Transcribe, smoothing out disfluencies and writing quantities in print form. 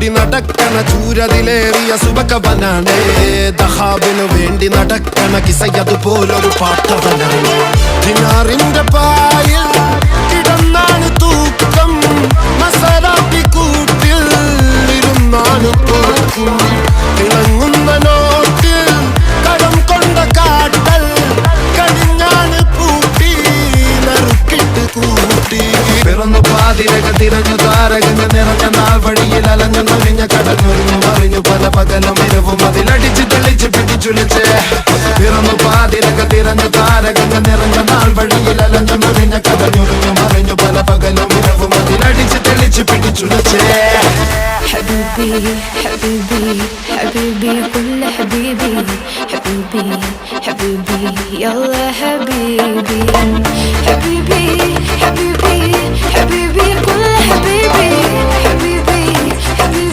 തട്ടി നടക്കണ ചൂരതിലേറിയ സുബകവനാണ്. ദഹാബിനു വേണ്ടി നടക്കണ കിസയതുപോലൊരു പാട്ടവനാണ്. ദിനാറിന്റെ പായിൽ കിടന്നാണ് തൂക്കം, മസറാത്തി കൂട്ടിൽ ഇരുന്നാണ് പോക്കും. തിളങ്ങുന്ന നോട്ടിൽ കടം കൊണ്ട കാട്ടൽ കഴിഞ്ഞാണ് പൂട്ടി നറുക്കിട്ട് കൂട്ടി. പിറന്നു പാതിരക തിരഞ്ഞു താരകങ്ങൾ നിറഞ്ഞ നാൾ വഴിയിൽ അലഞ്ഞു നൊഴിഞ്ഞ കടഞ്ഞൊരിഞ്ഞു മറിഞ്ഞു പല പകലും ഇരവും അതിലടിച്ച് തെളിച്ച് പിടിച്ചുലിച്ച്. പിറന്നു പാതിരക തിരഞ്ഞു താരകങ്ങൾ നിറഞ്ഞ നാൾ വഴിയിൽ അലഞ്ഞു നൊഴിഞ്ഞ കടഞ്ഞൊരിഞ്ഞു മറിഞ്ഞു പല പകലും ഇരവും അതിലടിച്ച് തെളിച്ച് പിടിച്ചുലിച്ച്. حبيبي حبيبي حبيبي كل حبيبي حبيبي حبيبي يلا حبيبي حبيبي حبيبي